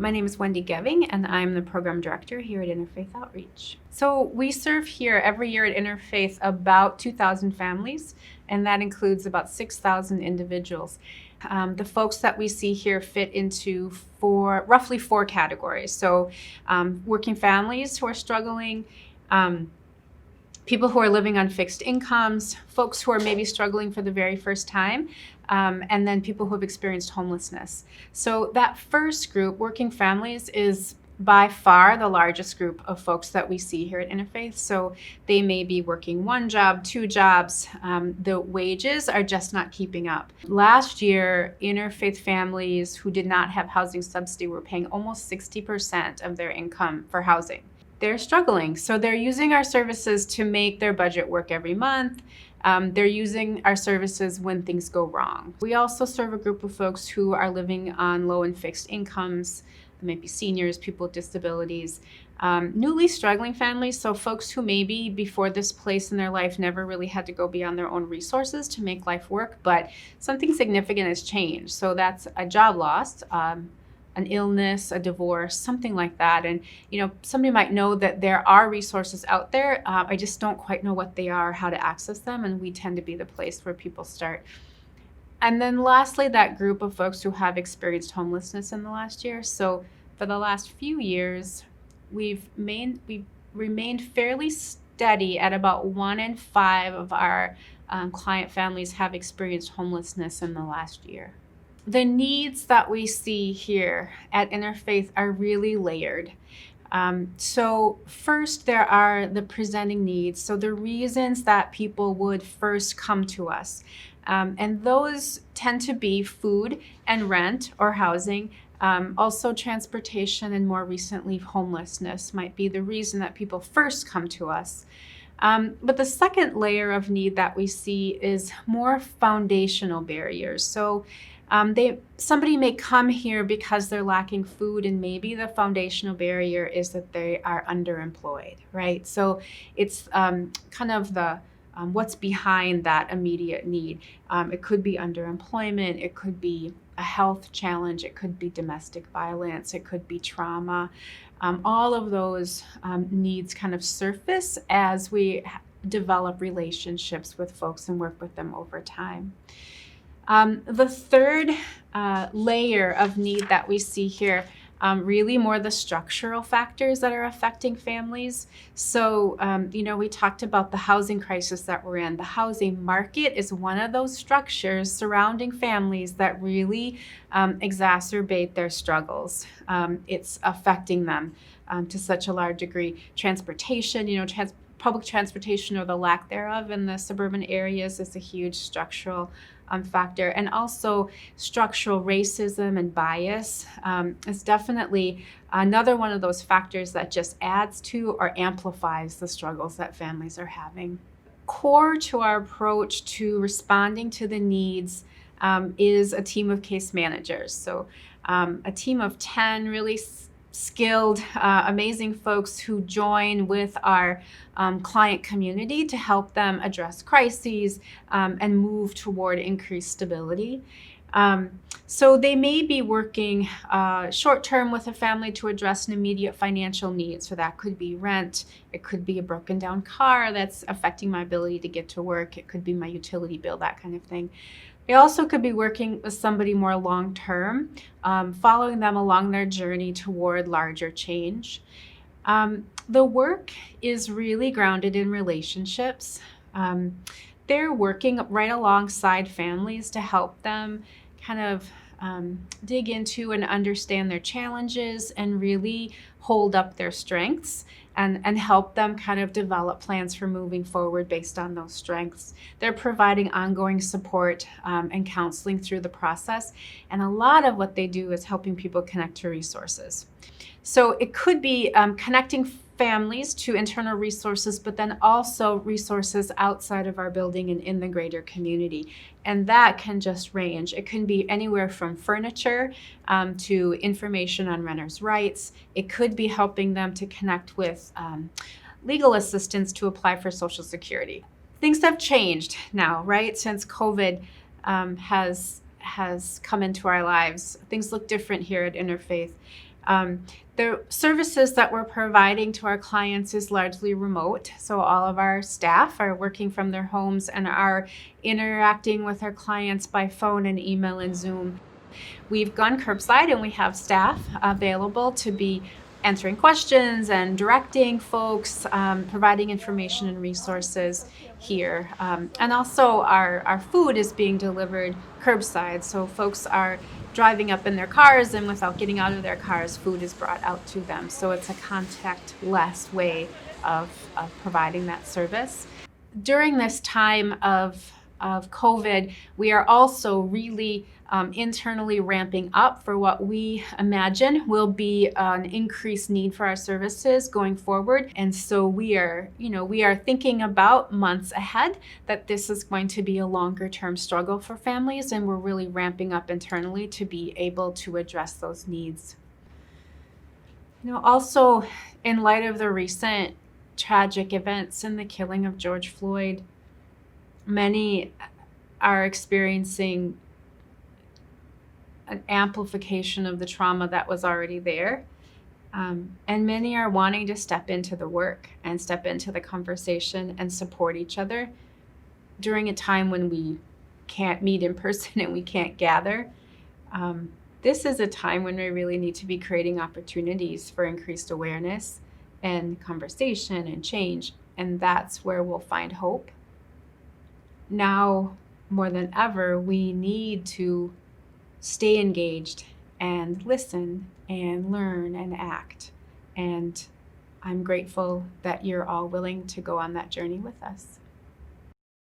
My name is Wendy Geving, and I'm the program director here at Interfaith Outreach. So we serve here every year at Interfaith about 2,000 families, and that includes about 6,000 individuals. The folks that we see here fit into roughly four categories. So working families who are struggling, people who are living on fixed incomes, folks who are maybe struggling for the very first time, and then people who have experienced homelessness. So that first group, working families, is by far the largest group of folks that we see here at Interfaith. So they may be working one job, two jobs. The wages are just not keeping up. Last year, Interfaith families who did not have housing subsidy were paying almost 60% of their income for housing. They're struggling. So they're using our services to make their budget work every month. They're using our services when things go wrong. We also serve a group of folks who are living on low and fixed incomes. They might be seniors, people with disabilities, newly struggling families, so folks who maybe before this place in their life never really had to go beyond their own resources to make life work, but something significant has changed. So that's a job loss, an illness, a divorce, something like that. And, somebody might know that there are resources out there. I just don't quite know what they are, how to access them. And we tend to be the place where people start. And then lastly, that group of folks who have experienced homelessness in the last year. So for the last few years, we've remained fairly steady at about 1 in 5 of our client families have experienced homelessness in the last year. The needs that we see here at Interfaith are really layered. So first, there are the presenting needs, so the reasons that people would first come to us. And those tend to be food and rent or housing. Also transportation, and more recently homelessness might be the reason that people first come to us. But the second layer of need that we see is more foundational barriers. So somebody may come here because they're lacking food, and maybe the foundational barrier is that they are underemployed, right? So it's kind of the what's behind that immediate need. It could be underemployment, it could be a health challenge, it could be domestic violence, it could be trauma. All of those needs kind of surface as we develop relationships with folks and work with them over time. The third layer of need that we see here, really more the structural factors that are affecting families. So, we talked about the housing crisis that we're in. The housing market is one of those structures surrounding families that really exacerbate their struggles. It's affecting them to such a large degree. Transportation, public transportation or the lack thereof in the suburban areas is a huge structural factor. And also structural racism and bias is definitely another one of those factors that just adds to or amplifies the struggles that families are having. Core to our approach to responding to the needs is a team of case managers. So a team of 10 really skilled, amazing folks who join with our client community to help them address crises and move toward increased stability. So they may be working short-term with a family to address an immediate financial need. So that could be rent, it could be a broken down car that's affecting my ability to get to work, it could be my utility bill, that kind of thing. They also could be working with somebody more long-term, following them along their journey toward larger change. The work is really grounded in relationships. They're working right alongside families to help them kind of dig into and understand their challenges and really hold up their strengths and help them kind of develop plans for moving forward based on those strengths. They're providing ongoing support and counseling through the process. And a lot of what they do is helping people connect to resources. So it could be connecting families to internal resources, but then also resources outside of our building and in the greater community. And that can just range. It can be anywhere from furniture to information on renters' rights. It could be helping them to connect with legal assistance to apply for Social Security. Things have changed now, right? Since COVID has has come into our lives. Things look different here at Interfaith. The services that we're providing to our clients is largely remote. So all of our staff are working from their homes and are interacting with our clients by phone and email and Zoom. We've gone curbside and we have staff available to be answering questions and directing folks, providing information and resources here. And also our food is being delivered curbside. So folks are driving up in their cars, and without getting out of their cars, food is brought out to them. So it's a contact-less way of providing that service. During this time of COVID, we are also really internally ramping up for what we imagine will be an increased need for our services going forward. And so we are thinking about months ahead that this is going to be a longer term struggle for families, and we're really ramping up internally to be able to address those needs. Also, in light of the recent tragic events and the killing of George Floyd, many are experiencing an amplification of the trauma that was already there. And many are wanting to step into the work and step into the conversation and support each other during a time when we can't meet in person and we can't gather. This is a time when we really need to be creating opportunities for increased awareness and conversation and change. And that's where we'll find hope. Now, more than ever, we need to stay engaged and listen and learn and act. And I'm grateful that you're all willing to go on that journey with us.